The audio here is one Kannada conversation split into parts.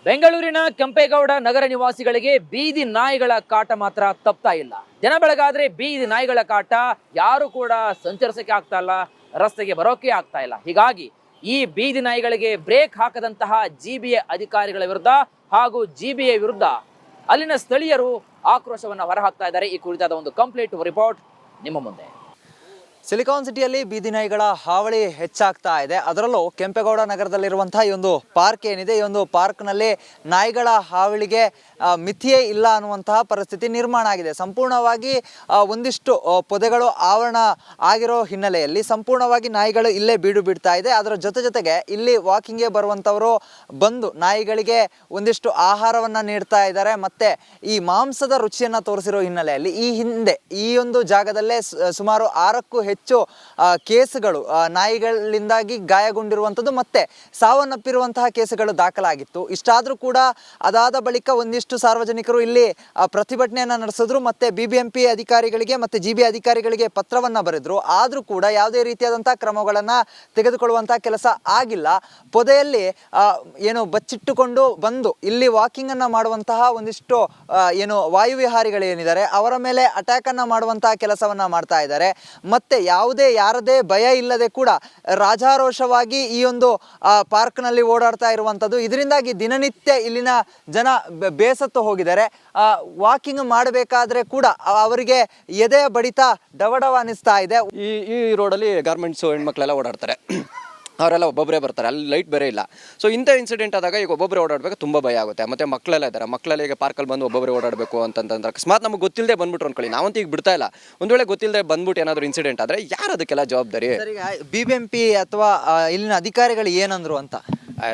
ಬೆಂಗಳೂರಿನ ಕೆಂಪೇಗೌಡ ನಗರ ನಿವಾಸಿಗಳಿಗೆ ಬೀದಿ ನಾಯಿಗಳ ಕಾಟ ಮಾತ್ರ ತಪ್ತಾ ಇಲ್ಲ. ದಿನ ಬೆಳಗಾದ್ರೆ ಬೀದಿ ನಾಯಿಗಳ ಕಾಟ, ಯಾರು ಕೂಡ ಸಂಚರಿಸಕ್ಕೆ ಆಗ್ತಾ ಇಲ್ಲ, ರಸ್ತೆಗೆ ಬರೋಕೆ ಆಗ್ತಾ ಇಲ್ಲ. ಹೀಗಾಗಿ ಈ ಬೀದಿ ನಾಯಿಗಳಿಗೆ ಬ್ರೇಕ್ ಹಾಕದಂತಹ ಜಿಬಿಎ ಅಧಿಕಾರಿಗಳ ವಿರುದ್ಧ ಹಾಗೂ ಜಿಬಿಎ ವಿರುದ್ಧ ಅಲ್ಲಿನ ಸ್ಥಳೀಯರು ಆಕ್ರೋಶವನ್ನು ಹೊರಹಾಕ್ತಾ ಇದ್ದಾರೆ. ಈ ಕುರಿತಾದ ಒಂದು ಕಂಪ್ಲೀಟ್ ರಿಪೋರ್ಟ್ ನಿಮ್ಮ ಮುಂದೆ. ಸಿಲಿಕಾನ್ ಸಿಟಿಯಲ್ಲಿ ಬೀದಿ ನಾಯಿಗಳ ಹಾವಳಿ ಹೆಚ್ಚಾಗ್ತಾ ಇದೆ. ಅದರಲ್ಲೂ ಕೆಂಪೇಗೌಡ ನಗರದಲ್ಲಿರುವಂತಹ ಈ ಒಂದು ಪಾರ್ಕ್ ಏನಿದೆ, ಈ ಒಂದು ಪಾರ್ಕ್ನಲ್ಲಿ ನಾಯಿಗಳ ಹಾವಳಿಗೆ ಮಿತಿಯೇ ಇಲ್ಲ ಅನ್ನುವಂತಹ ಪರಿಸ್ಥಿತಿ ನಿರ್ಮಾಣ ಆಗಿದೆ. ಸಂಪೂರ್ಣವಾಗಿ ಒಂದಿಷ್ಟು ಪೊದೆಗಳು ಆವರಣ ಆಗಿರೋ ಹಿನ್ನೆಲೆಯಲ್ಲಿ ಸಂಪೂರ್ಣವಾಗಿ ನಾಯಿಗಳು ಇಲ್ಲೇ ಬೀಡು ಬಿಡ್ತಾ ಇದೆ. ಅದರ ಜೊತೆಗೆ ಇಲ್ಲಿ ವಾಕಿಂಗ್ಗೆ ಬರುವಂಥವರು ಬಂದು ನಾಯಿಗಳಿಗೆ ಒಂದಿಷ್ಟು ಆಹಾರವನ್ನು ನೀಡ್ತಾ ಇದ್ದಾರೆ. ಮತ್ತು ಈ ಮಾಂಸದ ರುಚಿಯನ್ನು ತೋರಿಸಿರೋ ಹಿನ್ನೆಲೆಯಲ್ಲಿ ಈ ಹಿಂದೆ ಈ ಒಂದು ಜಾಗದಲ್ಲೇ ಸುಮಾರು 6ಕ್ಕೂ ಹೆಚ್ಚು ಕೇಸುಗಳು ನಾಯಿಗಳಿಂದಾಗಿ ಗಾಯಗೊಂಡಿರುವಂಥದ್ದು ಮತ್ತೆ ಸಾವನ್ನಪ್ಪಿರುವಂತಹ ಕೇಸುಗಳು ದಾಖಲಾಗಿತ್ತು. ಇಷ್ಟಾದರೂ ಕೂಡ ಅದಾದ ಬಳಿಕ ಒಂದಿಷ್ಟು ಸಾರ್ವಜನಿಕರು ಇಲ್ಲಿ ಪ್ರತಿಭಟನೆಯನ್ನು ನಡೆಸಿದ್ರು. ಮತ್ತೆ BBMP ಅಧಿಕಾರಿಗಳಿಗೆ ಮತ್ತು GB ಅಧಿಕಾರಿಗಳಿಗೆ ಪತ್ರವನ್ನು ಬರೆದ್ರು. ಆದರೂ ಕೂಡ ಯಾವುದೇ ರೀತಿಯಾದಂತಹ ಕ್ರಮಗಳನ್ನು ತೆಗೆದುಕೊಳ್ಳುವಂತಹ ಕೆಲಸ ಆಗಿಲ್ಲ. ಪೊದೆಯಲ್ಲಿ ಏನು ಬಚ್ಚಿಟ್ಟುಕೊಂಡು ಬಂದು ಇಲ್ಲಿ ವಾಕಿಂಗ್ ಅನ್ನು ಮಾಡುವಂತಹ ಒಂದಿಷ್ಟು ಏನು ವಾಯುವಿಹಾರಿಗಳು ಏನಿದ್ದಾರೆ ಅವರ ಮೇಲೆ ಅಟ್ಯಾಕ್ ಅನ್ನು ಮಾಡುವಂತಹ ಕೆಲಸವನ್ನ ಮಾಡ್ತಾ ಇದ್ದಾರೆ. ಮತ್ತೆ ಯಾರದೇ ಭಯ ಇಲ್ಲದೆ ಕೂಡ ರಾಜಾರೋಷವಾಗಿ ಈ ಒಂದು ಪಾರ್ಕ್ನಲ್ಲಿ ಓಡಾಡ್ತಾ ಇರುವಂಥದ್ದು. ಇದರಿಂದಾಗಿ ದಿನನಿತ್ಯ ಇಲ್ಲಿನ ಜನ ಬೇಸತ್ತು ಹೋಗಿದ್ದಾರೆ. ವಾಕಿಂಗ್ ಮಾಡಬೇಕಾದ್ರೆ ಕೂಡ ಅವರಿಗೆ ಎದೆಯ ಬಡಿತ ಡವಡವ ಅನಿಸ್ತಾ ಇದೆ. ಈ ರೋಡಲ್ಲಿ ಗಾರ್ಮೆಂಟ್ಸು ಹೆಣ್ಮಕ್ಳೆಲ್ಲ ಓಡಾಡ್ತಾರೆ. ಅವರೆಲ್ಲ ಒಬ್ಬೊಬ್ಬರೇ ಬರ್ತಾರೆ, ಅಲ್ಲಿ ಲೈಟ್ ಬೇರೆ ಇಲ್ಲ. ಸೊ ಇಂಥ ಇನ್ಸಿಡೆಂಟ್ ಆದಾಗ ಈಗ ಒಬ್ಬೊಬ್ಬರೇ ಓಡಾಡಬೇಕು ತುಂಬ ಭಯ ಆಗುತ್ತೆ. ಮತ್ತು ಮಕ್ಕಳೆಲ್ಲ ಇದ್ದಾರೆ, ಮಕ್ಕಳೆಲ್ಲ ಈಗ ಪಾರ್ಕಲ್ಲಿ ಬಂದು ಒಬ್ಬೊಬ್ಬರೇ ಓಡಾಡಬೇಕು ಅಂತಂದ್ರೆ ಅಕಸ್ಮಾತ್ ನಮಗೆ ಗೊತ್ತಿಲ್ಲದೆ ಬಂದ್ಬಿಟ್ರು ಅನ್ಕೊಳ್ಳಿ, ನಾವಂತೂ ಈಗ ಬಿಡ್ತಾ ಇಲ್ಲ. ಒಂದು ವೇಳೆ ಗೊತ್ತಿಲ್ಲದೆ ಬಂದ್ಬಿಟ್ಟು ಏನಾದರೂ ಇನ್ಸಿಡೆಂಟ್ ಆದರೆ ಯಾರು ಅದಕ್ಕೆಲ್ಲ ಜವಾಬ್ದಾರಿ? BBMP ಅಥವಾ ಇಲ್ಲಿನ ಅಧಿಕಾರಿಗಳು ಏನಂದ್ರು ಅಂತ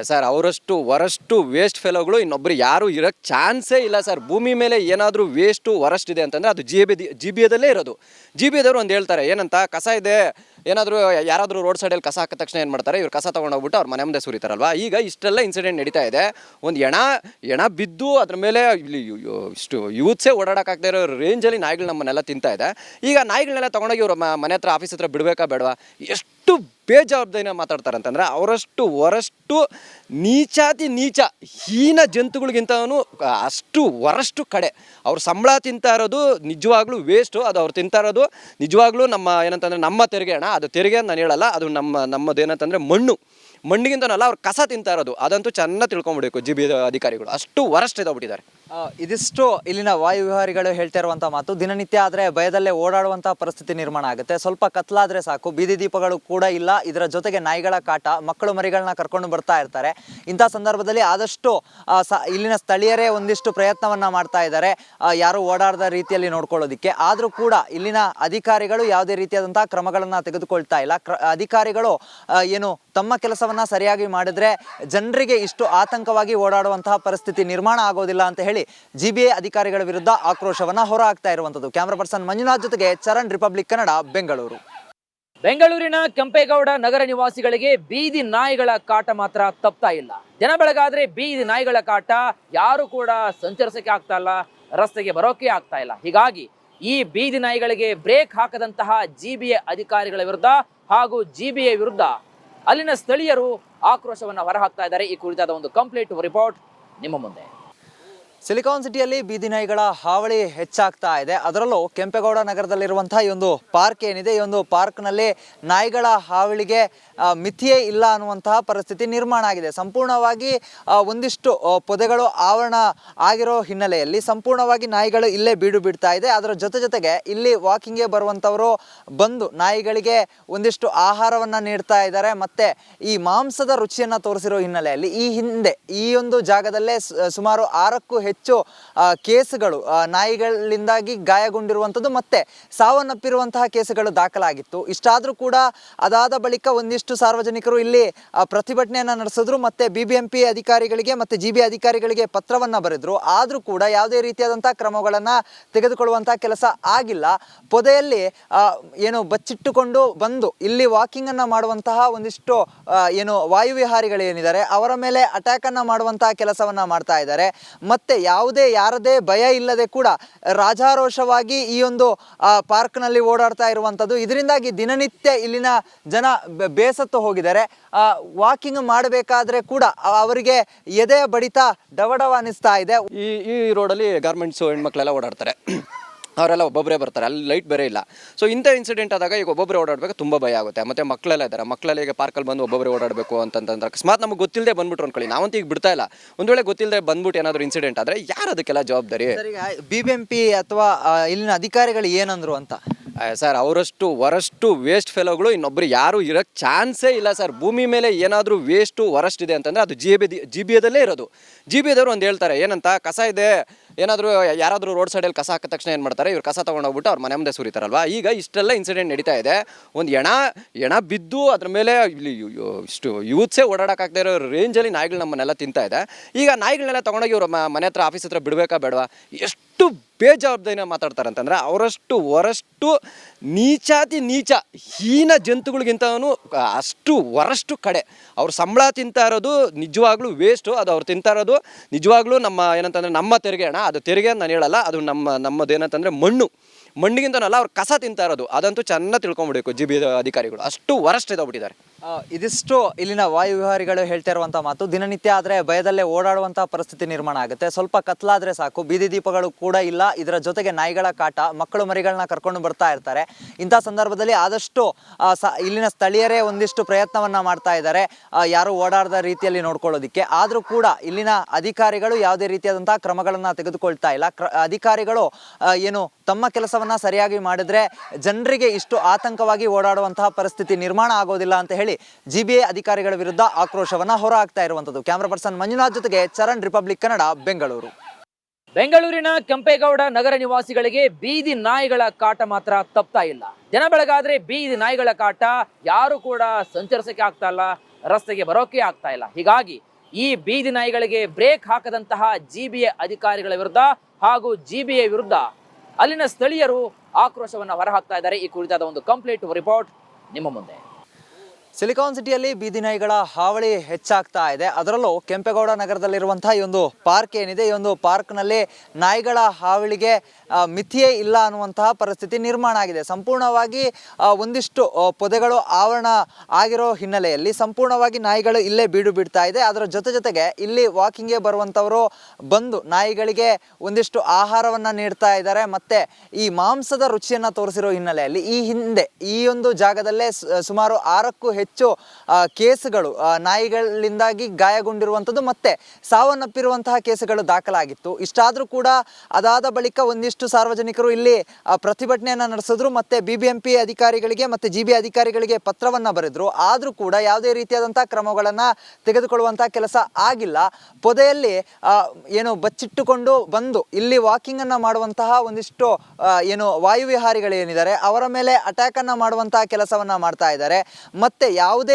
ಸರ್, ಅವರಷ್ಟು ವರಷ್ಟು ವೇಸ್ಟ್ ಫೆಲೋಗಳು ಇನ್ನೊಬ್ರು ಯಾರು ಇರೋಕ್ಕೆ ಚಾನ್ಸೇ ಇಲ್ಲ ಸರ್. ಭೂಮಿ ಮೇಲೆ ಏನಾದರೂ ವೇಸ್ಟು ವರಸ್ಟ್ ಇದೆ ಅಂತಂದರೆ ಅದು GBAದಲ್ಲೇ ಇರೋದು. GBAದವರು ಒಂದು ಹೇಳ್ತಾರೆ ಏನಂತ, ಕಸ ಇದೆ ಏನಾದರೂ ಯಾರಾದರೂ ರೋಡ್ ಸೈಡಲ್ಲಿ ಕಸ ಹಾಕಿದ ತಕ್ಷಣ ಏನು ಮಾಡ್ತಾರೆ, ಇವ್ರು ಕಸ ತೊಗೊಂಡೋಗ್ಬಿಟ್ಟು ಅವ್ರ ಮನೆ ಮುಂದೆ ಸುರಿತಾರಲ್ವ. ಈಗ ಇಷ್ಟೆಲ್ಲ ಇನ್ಸಿಡೆಂಟ್ ನಡೀತಾ ಇದೆ. ಒಂದು ಎಣ ಬಿದ್ದು ಅದ್ರ ಮೇಲೆ ಇಲ್ಲಿ ಇಷ್ಟು ಯೂತ್ಸೇ ಓಡಾಡೋಕ್ಕಾಗದೇ ಇರೋ ರೇಂಜಲ್ಲಿ ನಾಯಿಗಳು ನಮ್ಮನ್ನೆಲ್ಲ ತಿಂತಾ ಇದೆ. ಈಗ ನಾಯಿಗಳನ್ನೆಲ್ಲ ತೊಗೊಂಡೋಗಿ ಇವ್ರ ಮನೆ ಹತ್ರ ಆಫೀಸ್ ಹತ್ರ ಬಿಡಬೇಕಾ ಬೇಡವಾ? ಎಷ್ಟು ಬೇಜವಾಬ್ದಾರಿನ ಮಾತಾಡ್ತಾರೆ ಅಂತಂದರೆ ಅವರಷ್ಟು ವರಷ್ಟು ನೀಚ ಹೀನ ಜಂತುಗಳಿಗಿಂತನೂ ಅಷ್ಟು ವರಷ್ಟು ಕಡೆ. ಅವ್ರು ಸಂಬಳ ತಿಂತಾ ಇರೋದು ನಿಜವಾಗ್ಲೂ ವೇಸ್ಟು. ಅದು ಅವ್ರು ತಿಂತಾ ಇರೋದು ನಿಜವಾಗ್ಲೂ ನಮ್ಮ ಏನಂತಂದರೆ ನಮ್ಮ ತೆರಿಗೆ ಹಣ. ಅದು ತೆರಿಗೆ ಅಂತ ನಾನು ಹೇಳಲ್ಲ, ಅದು ನಮ್ಮದು ಏನಂತಂದರೆ ಮಣ್ಣಿಗಿಂತನಲ್ಲ ಅವ್ರು ಕಸ ತಿಂತಾ ಇರೋದು. ಅದಂತೂ ಚೆನ್ನಾಗಿ ತಿಳ್ಕೊಂಬಿಡಬೇಕು GB ಅಧಿಕಾರಿಗಳು. ಅಷ್ಟು ವರಸ್ಟ್ ಇದಾಗ್ಬಿಟ್ಟಿದ್ದಾರೆ. ಇದಿಷ್ಟು ಇಲ್ಲಿನ ವಾಯುವಿಹಾರಿಗಳು ಹೇಳ್ತಾ ಇರುವಂಥ ಮಾತು. ದಿನನಿತ್ಯ ಆದರೆ ಭಯದಲ್ಲೇ ಓಡಾಡುವಂಥ ಪರಿಸ್ಥಿತಿ ನಿರ್ಮಾಣ ಆಗುತ್ತೆ. ಸ್ವಲ್ಪ ಕತ್ಲಾದರೆ ಸಾಕು, ಬೀದಿ ದೀಪಗಳು ಕೂಡ ಇಲ್ಲ. ಇದರ ಜೊತೆಗೆ ನಾಯಿಗಳ ಕಾಟ, ಮಕ್ಕಳು ಮರಿಗಳನ್ನ ಕರ್ಕೊಂಡು ಬರ್ತಾ ಇರ್ತಾರೆ. ಇಂಥ ಸಂದರ್ಭದಲ್ಲಿ ಆದಷ್ಟು ಇಲ್ಲಿನ ಸ್ಥಳೀಯರೇ ಒಂದಿಷ್ಟು ಪ್ರಯತ್ನವನ್ನು ಮಾಡ್ತಾ ಇದ್ದಾರೆ ಯಾರು ಓಡಾಡದ ರೀತಿಯಲ್ಲಿ ನೋಡ್ಕೊಳ್ಳೋದಕ್ಕೆ. ಆದರೂ ಕೂಡ ಇಲ್ಲಿನ ಅಧಿಕಾರಿಗಳು ಯಾವುದೇ ರೀತಿಯಾದಂಥ ಕ್ರಮಗಳನ್ನು ತೆಗೆದುಕೊಳ್ತಾ ಇಲ್ಲ. ಅಧಿಕಾರಿಗಳು ಏನು ತಮ್ಮ ಕೆಲಸವನ್ನು ಸರಿಯಾಗಿ ಮಾಡಿದ್ರೆ ಜನರಿಗೆ ಇಷ್ಟು ಆತಂಕವಾಗಿ ಓಡಾಡುವಂತಹ ಪರಿಸ್ಥಿತಿ ನಿರ್ಮಾಣ ಆಗೋದಿಲ್ಲ ಅಂತ ಹೇಳಿ GBA ಅಧಿಕಾರಿಗಳ ವಿರುದ್ಧ ಆಕ್ರೋಶವನ್ನ ಹೊರಹಾಕ್ತಾ ಇರುವಂತದ್ದು. ಕ್ಯಾಮರಾ ಪರ್ಸನ್ ಮಂಜುನಾಥ್ ಜೊತೆಗೆ ಚರಣ್, ರಿಪಬ್ಲಿಕ್ ಕನ್ನಡ, ಬೆಂಗಳೂರು. ಬೆಂಗಳೂರಿನ ಕೆಂಪೇಗೌಡ ನಗರ ನಿವಾಸಿಗಳಿಗೆ ಬೀದಿ ನಾಯಿಗಳ ಕಾಟ ಮಾತ್ರ ತಪ್ತಾ ಇಲ್ಲ. ದಿನ ಬೆಳಗಾದ್ರೆ ಬೀದಿ ನಾಯಿಗಳ ಕಾಟ, ಯಾರು ಕೂಡ ಸಂಚರಿಸಕ್ಕೆ ಆಗ್ತಾ ಇಲ್ಲ, ರಸ್ತೆಗೆ ಬರೋಕೆ ಆಗ್ತಾ ಇಲ್ಲ. ಹೀಗಾಗಿ ಈ ಬೀದಿ ನಾಯಿಗಳಿಗೆ ಬ್ರೇಕ್ ಹಾಕದಂತಹ GBA ಅಧಿಕಾರಿಗಳ ವಿರುದ್ಧ ಹಾಗೂ GBA ವಿರುದ್ಧ ಅಲ್ಲಿನ ಸ್ಥಳೀಯರು ಆಕ್ರೋಶವನ್ನು ಹೊರಹಾಕ್ತಾ ಇದ್ದಾರೆ. ಈ ಕುರಿತಾದ ಒಂದು ಕಂಪ್ಲೀಟ್ ರಿಪೋರ್ಟ್ ನಿಮ್ಮ ಮುಂದೆ. ಸಿಲಿಕಾನ್ ಸಿಟಿಯಲ್ಲಿ ಬೀದಿ ನಾಯಿಗಳ ಹಾವಳಿ ಹೆಚ್ಚಾಗ್ತಾ ಇದೆ. ಅದರಲ್ಲೂ ಕೆಂಪೇಗೌಡ ನಗರದಲ್ಲಿರುವಂತಹ ಈ ಒಂದು ಪಾರ್ಕ್ ಏನಿದೆ, ಈ ಒಂದು ಪಾರ್ಕ್ನಲ್ಲಿ ನಾಯಿಗಳ ಹಾವಳಿಗೆ ಮಿತಿಯೇ ಇಲ್ಲ ಅನ್ನುವಂತಹ ಪರಿಸ್ಥಿತಿ ನಿರ್ಮಾಣ ಆಗಿದೆ. ಸಂಪೂರ್ಣವಾಗಿ ಒಂದಿಷ್ಟು ಪೊದೆಗಳು ಆವರಣ ಆಗಿರೋ ಹಿನ್ನೆಲೆಯಲ್ಲಿ ಸಂಪೂರ್ಣವಾಗಿ ನಾಯಿಗಳು ಇಲ್ಲೇ ಬೀಡು ಬಿಡ್ತಾ ಇದೆ. ಅದರ ಜೊತೆಗೆ ಇಲ್ಲಿ ವಾಕಿಂಗ್ಗೆ ಬರುವಂಥವರು ಬಂದು ನಾಯಿಗಳಿಗೆ ಒಂದಿಷ್ಟು ಆಹಾರವನ್ನು ನೀಡ್ತಾ ಇದ್ದಾರೆ. ಮತ್ತು ಈ ಮಾಂಸದ ರುಚಿಯನ್ನು ತೋರಿಸಿರೋ ಹಿನ್ನೆಲೆಯಲ್ಲಿ ಈ ಹಿಂದೆ ಈ ಒಂದು ಜಾಗದಲ್ಲೇ ಸುಮಾರು 6ಕ್ಕೂ ಹೆಚ್ಚು ಕೇಸುಗಳು ನಾಯಿಗಳಿಂದಾಗಿ ಗಾಯಗೊಂಡಿರುವಂಥದ್ದು ಮತ್ತೆ ಸಾವನ್ನಪ್ಪಿರುವಂತಹ ಕೇಸುಗಳು ದಾಖಲಾಗಿತ್ತು. ಇಷ್ಟಾದರೂ ಕೂಡ ಅದಾದ ಬಳಿಕ ಒಂದಿಷ್ಟು ಸಾರ್ವಜನಿಕರು ಇಲ್ಲಿ ಪ್ರತಿಭಟನೆಯನ್ನು ನಡೆಸಿದ್ರು. ಮತ್ತೆ BBMP ಅಧಿಕಾರಿಗಳಿಗೆ ಮತ್ತು GB ಅಧಿಕಾರಿಗಳಿಗೆ ಪತ್ರವನ್ನು ಬರೆದ್ರು. ಆದರೂ ಕೂಡ ಯಾವುದೇ ರೀತಿಯಾದಂತಹ ಕ್ರಮಗಳನ್ನು ತೆಗೆದುಕೊಳ್ಳುವಂತಹ ಕೆಲಸ ಆಗಿಲ್ಲ. ಪೊದೆಯಲ್ಲಿ ಏನು ಬಚ್ಚಿಟ್ಟುಕೊಂಡು ಬಂದು ಇಲ್ಲಿ ವಾಕಿಂಗ್ ಅನ್ನು ಮಾಡುವಂತಹ ಒಂದಿಷ್ಟು ಏನು ವಾಯುವಿಹಾರಿಗಳು ಏನಿದ್ದಾರೆ ಅವರ ಮೇಲೆ ಅಟ್ಯಾಕ್ ಅನ್ನು ಮಾಡುವಂತಹ ಕೆಲಸವನ್ನ ಮಾಡ್ತಾ ಇದ್ದಾರೆ. ಮತ್ತೆ ಯಾರದೇ ಭಯ ಇಲ್ಲದೆ ಕೂಡ ರಾಜಾರೋಷವಾಗಿ ಈ ಒಂದು ಪಾರ್ಕ್ನಲ್ಲಿ ಓಡಾಡ್ತಾ ಇರುವಂಥದ್ದು. ಇದರಿಂದಾಗಿ ದಿನನಿತ್ಯ ಇಲ್ಲಿನ ಜನ ಬೇಸತ್ತು ಬೇಸತ್ತು ಹೋಗಿದ್ದಾರೆ. ವಾಕಿಂಗ್ ಮಾಡಬೇಕಾದ್ರೆ ಕೂಡ ಅವರಿಗೆ ಎದೆ ಬಡಿತ ಡವಡವ ಅನಿಸ್ತಾ ಇದೆ. ಈ ರೋಡಲ್ಲಿ ಗಾರ್ಮೆಂಟ್ಸು ಹೆಣ್ಮಕ್ಳೆಲ್ಲ ಓಡಾಡ್ತಾರೆ. ಅವರೆಲ್ಲ ಒಬ್ಬೊಬ್ಬರೇ ಬರ್ತಾರೆ, ಅಲ್ಲಿ ಲೈಟ್ ಬೇರೆ ಇಲ್ಲ. ಸೊ ಇಂಥ ಇನ್ಸಿಡೆಂಟ್ ಆದಾಗ ಈಗ ಒಬ್ಬೊಬ್ಬರೇ ಓಡಾಡಬೇಕು ತುಂಬ ಭಯ ಆಗುತ್ತೆ. ಮತ್ತು ಮಕ್ಕಳೆಲ್ಲ ಇದ್ದಾರೆ, ಮಕ್ಕಳೆಲ್ಲ ಈಗ ಪಾರ್ಕಲ್ಲಿ ಬಂದು ಒಬ್ಬೊಬ್ಬರೇ ಓಡಾಡಬೇಕು ಅಂತಂದ್ರೆ ಅಕಸ್ಮಾತ್ ನಮಗೆ ಗೊತ್ತಿಲ್ಲದೆ ಬಂದ್ಬಿಟ್ರು ಅನ್ಕೊಳ್ಳಿ, ನಾವಂತೂ ಈಗ ಬಿಡ್ತಾ ಇಲ್ಲ. ಒಂದು ವೇಳೆ ಗೊತ್ತಿಲ್ಲದೆ ಬಂದ್ಬಿಟ್ಟು ಏನಾದರೂ ಇನ್ಸಿಡೆಂಟ್ ಆದರೆ ಯಾರು ಅದಕ್ಕೆಲ್ಲ ಜವಾಬ್ದಾರಿ? BBMP ಅಥವಾ ಇಲ್ಲಿನ ಅಧಿಕಾರಿಗಳು ಏನಂದ್ರು ಅಂತ? ಸರ್, ಅವರಷ್ಟು ವರಷ್ಟು ವೇಸ್ಟ್ ಫೆಲೋಗಳು ಇನ್ನೊಬ್ರು ಯಾರು ಇರೋಕ್ಕೆ ಚಾನ್ಸೇ ಇಲ್ಲ ಸರ್. ಭೂಮಿ ಮೇಲೆ ಏನಾದರೂ ವೇಸ್ಟು ವರಸ್ಟ್ ಇದೆ ಅಂತಂದರೆ ಅದು ಜಿ ಬಿ ಎದಲ್ಲೇ ಇರೋದು. ಜಿ ಬಿ ಎದವರು ಒಂದು ಹೇಳ್ತಾರೆ, ಏನಂತ, ಕಸ ಇದೆ, ಏನಾದರೂ ಯಾರಾದರೂ ರೋಡ್ ಸೈಡಲ್ಲಿ ಕಸ ಹಾಕಿದ ತಕ್ಷಣ ಏನು ಮಾಡ್ತಾರೆ, ಇವ್ರು ಕಸ ತೊಗೊಂಡೋಗ್ಬಿಟ್ಟು ಅವ್ರ ಮನೆ ಮುಂದೆ ಸುರಿತಾರಲ್ವ. ಈಗ ಇಷ್ಟೆಲ್ಲ ಇನ್ಸಿಡೆಂಟ್ ನಡೀತಾ ಇದೆ. ಒಂದು ಎಣ ಬಿದ್ದು ಅದ್ರ ಮೇಲೆ ಇಲ್ಲಿ ಇಷ್ಟು ಯೂತ್ಸೇ ಓಡಾಡೋಕ್ಕಾಗದೇ ಇರೋ ರೇಂಜಲ್ಲಿ ನಾಯಿಗಳು ನಮ್ಮನ್ನೆಲ್ಲ ತಿಂತಾ ಇದೆ. ಈಗ ನಾಯಿಗಳನ್ನೆಲ್ಲ ತೊಗೊಂಡೋಗಿ ಇವ್ರ ಮನೆ ಹತ್ರ ಆಫೀಸ್ ಹತ್ರ ಬಿಡಬೇಕಾ ಬೇಡವಾ? ಎಷ್ಟು ಬೇಜವಾಬ್ದಾರಿನ ಮಾತಾಡ್ತಾರೆ ಅಂತಂದರೆ, ಅವರಷ್ಟು ವರಷ್ಟು ನೀಚಾತಿ ನೀಚ ಹೀನ ಜಂತುಗಳಿಗಿಂತನೂ ಅಷ್ಟು ವರಷ್ಟು ಕಡೆ. ಅವ್ರು ಸಂಬಳ ತಿಂತಾ ಇರೋದು ನಿಜವಾಗ್ಲೂ ವೇಸ್ಟು. ಅದು ಅವ್ರು ತಿಂತಾ ಇರೋದು ನಿಜವಾಗ್ಲೂ ನಮ್ಮ ಏನಂತಂದರೆ ನಮ್ಮ ತೆರಿಗೆ ಹಣ. ಅದು ತೆರಿಗೆ ಅಂತ ನಾನು ಹೇಳಲ್ಲ, ಅದು ನಮ್ಮದು ಏನಂತಂದರೆ ಮಣ್ಣಿಗಿಂತನಲ್ಲ, ಅವ್ರು ಕಸ ತಿಂತಾ ಇರೋದು. ಅದಂತೂ ಚೆನ್ನಾಗಿ ತಿಳ್ಕೊಂಬಿಡ್ಬೇಕು ಜಿ ಬಿ ಅಧಿಕಾರಿಗಳು. ಅಷ್ಟು ವರಸ್ಟ್ ಇದಾಗ್ಬಿಟ್ಟಿದ್ದಾರೆ. ಇದಿಷ್ಟು ಇಲ್ಲಿನ ವಾಯು ವಿಹಾರಿಗಳು ಹೇಳ್ತಾ ಇರುವಂಥ ಮಾತು. ದಿನನಿತ್ಯ ಆದರೆ ಭಯದಲ್ಲೇ ಓಡಾಡುವಂಥ ಪರಿಸ್ಥಿತಿ ನಿರ್ಮಾಣ ಆಗುತ್ತೆ. ಸ್ವಲ್ಪ ಕತ್ಲಾದರೆ ಸಾಕು, ಬೀದಿ ದೀಪಗಳು ಕೂಡ ಇಲ್ಲ, ಇದರ ಜೊತೆಗೆ ನಾಯಿಗಳ ಕಾಟ, ಮಕ್ಕಳು ಮರಿಗಳನ್ನ ಕರ್ಕೊಂಡು ಬರ್ತಾ ಇರ್ತಾರೆ. ಇಂಥ ಸಂದರ್ಭದಲ್ಲಿ ಆದಷ್ಟು ಇಲ್ಲಿನ ಸ್ಥಳೀಯರೇ ಒಂದಿಷ್ಟು ಪ್ರಯತ್ನವನ್ನು ಮಾಡ್ತಾ ಇದ್ದಾರೆ, ಯಾರು ಓಡಾಡದ ರೀತಿಯಲ್ಲಿ ನೋಡ್ಕೊಳ್ಳೋದಕ್ಕೆ. ಆದರೂ ಕೂಡ ಇಲ್ಲಿನ ಅಧಿಕಾರಿಗಳು ಯಾವುದೇ ರೀತಿಯಾದಂಥ ಕ್ರಮಗಳನ್ನು ತೆಗೆದುಕೊಳ್ತಾ ಇಲ್ಲ. ಅಧಿಕಾರಿಗಳು ಏನು ತಮ್ಮ ಕೆಲಸವನ್ನು ಸರಿಯಾಗಿ ಮಾಡಿದ್ರೆ ಜನರಿಗೆ ಇಷ್ಟು ಆತಂಕವಾಗಿ ಓಡಾಡುವಂತಹ ಪರಿಸ್ಥಿತಿ ನಿರ್ಮಾಣ ಆಗೋದಿಲ್ಲ ಅಂತ ಹೇಳಿ GBA ಅಧಿಕಾರಿಗಳ ವಿರುದ್ಧ ಆಕ್ರೋಶವನ್ನ ಹೊರಹಾಕ್ತಾ ಇರುವಂತದ್ದು. ಕ್ಯಾಮರಾ ಪರ್ಸನ್ ಮಂಜುನಾಥ್ ಜೊತೆಗೆ ಚರಣ್, ರಿಪಬ್ಲಿಕ್ ಕನ್ನಡ, ಬೆಂಗಳೂರು. ಬೆಂಗಳೂರಿನ ಕೆಂಪೇಗೌಡ ನಗರ ನಿವಾಸಿಗಳಿಗೆ ಬೀದಿ ನಾಯಿಗಳ ಕಾಟ ಮಾತ್ರ ತಪ್ತಾ ಇಲ್ಲ. ದಿನ ಬೆಳಗಾದ್ರೆ ಬೀದಿ ನಾಯಿಗಳ ಕಾಟ, ಯಾರು ಕೂಡ ಸಂಚರಿಸಕ್ಕೆ ಆಗ್ತಾ ಇಲ್ಲ, ರಸ್ತೆಗೆ ಬರೋಕೆ ಆಗ್ತಾ ಇಲ್ಲ. ಹೀಗಾಗಿ ಈ ಬೀದಿ ನಾಯಿಗಳಿಗೆ ಬ್ರೇಕ್ ಹಾಕದಂತಹ GBA ಅಧಿಕಾರಿಗಳ ವಿರುದ್ಧ ಹಾಗೂ GBA ವಿರುದ್ಧ ಅಲ್ಲಿನ ಸ್ಥಳೀಯರು ಆಕ್ರೋಶವನ್ನು ಹೊರಹಾಕ್ತಾ ಇದ್ದಾರೆ. ಈ ಕುರಿತಾದ ಒಂದು ಕಂಪ್ಲೀಟ್ ರಿಪೋರ್ಟ್ ನಿಮ್ಮ ಮುಂದೆ. ಸಿಲಿಕಾನ್ ಸಿಟಿಯಲ್ಲಿ ಬೀದಿ ನಾಯಿಗಳ ಹಾವಳಿ ಹೆಚ್ಚಾಗ್ತಾ ಇದೆ. ಅದರಲ್ಲೂ ಕೆಂಪೇಗೌಡ ನಗರದಲ್ಲಿರುವಂತಹ ಈ ಒಂದು ಪಾರ್ಕ್ ಏನಿದೆ, ಈ ಒಂದು ಪಾರ್ಕ್ನಲ್ಲಿ ನಾಯಿಗಳ ಹಾವಳಿಗೆ ಮಿತಿಯೇ ಇಲ್ಲ ಅನ್ನುವಂತಹ ಪರಿಸ್ಥಿತಿ ನಿರ್ಮಾಣ ಆಗಿದೆ. ಸಂಪೂರ್ಣವಾಗಿ ಒಂದಿಷ್ಟು ಪೊದೆಗಳು ಆವರಣ ಆಗಿರೋ ಹಿನ್ನೆಲೆಯಲ್ಲಿ ಸಂಪೂರ್ಣವಾಗಿ ನಾಯಿಗಳು ಇಲ್ಲೇ ಬೀಡು ಬಿಡ್ತಾ ಇದೆ. ಅದರ ಜೊತೆಗೆ ಇಲ್ಲಿ ವಾಕಿಂಗ್ಗೆ ಬರುವಂಥವರು ಬಂದು ನಾಯಿಗಳಿಗೆ ಒಂದಿಷ್ಟು ಆಹಾರವನ್ನು ನೀಡ್ತಾ ಇದ್ದಾರೆ. ಮತ್ತು ಈ ಮಾಂಸದ ರುಚಿಯನ್ನು ತೋರಿಸಿರೋ ಹಿನ್ನೆಲೆಯಲ್ಲಿ ಈ ಹಿಂದೆ ಈ ಒಂದು ಜಾಗದಲ್ಲೇ ಸುಮಾರು 6ಕ್ಕೂ ಹೆಚ್ಚು ಕೇಸುಗಳು ನಾಯಿಗಳಿಂದಾಗಿ ಗಾಯಗೊಂಡಿರುವಂಥದ್ದು ಮತ್ತು ಸಾವನ್ನಪ್ಪಿರುವಂತಹ ಕೇಸುಗಳು ದಾಖಲಾಗಿತ್ತು. ಇಷ್ಟಾದರೂ ಕೂಡ ಅದಾದ ಬಳಿಕ ಒಂದಿಷ್ಟು ಸಾರ್ವಜನಿಕರು ಇಲ್ಲಿ ಪ್ರತಿಭಟನೆಯನ್ನು ನಡೆಸಿದ್ರು ಮತ್ತು BBMP ಅಧಿಕಾರಿಗಳಿಗೆ ಮತ್ತು GBA ಅಧಿಕಾರಿಗಳಿಗೆ ಪತ್ರವನ್ನು ಬರೆದ್ರು. ಆದರೂ ಕೂಡ ಯಾವುದೇ ರೀತಿಯಾದಂಥ ಕ್ರಮಗಳನ್ನು ತೆಗೆದುಕೊಳ್ಳುವಂಥ ಕೆಲಸ ಆಗಿಲ್ಲ. ಪೊದೆಯಲ್ಲಿ ಏನು ಬಚ್ಚಿಟ್ಟುಕೊಂಡು ಬಂದು ಇಲ್ಲಿ ವಾಕಿಂಗನ್ನು ಮಾಡುವಂತಹ ಒಂದಿಷ್ಟು ಏನು ವಾಯುವಿಹಾರಿಗಳೇನಿದ್ದಾರೆ ಅವರ ಮೇಲೆ ಅಟ್ಯಾಕನ್ನು ಮಾಡುವಂತಹ ಕೆಲಸವನ್ನು ಮಾಡ್ತಾ ಇದ್ದಾರೆ. ಮತ್ತು ಯಾವುದೇ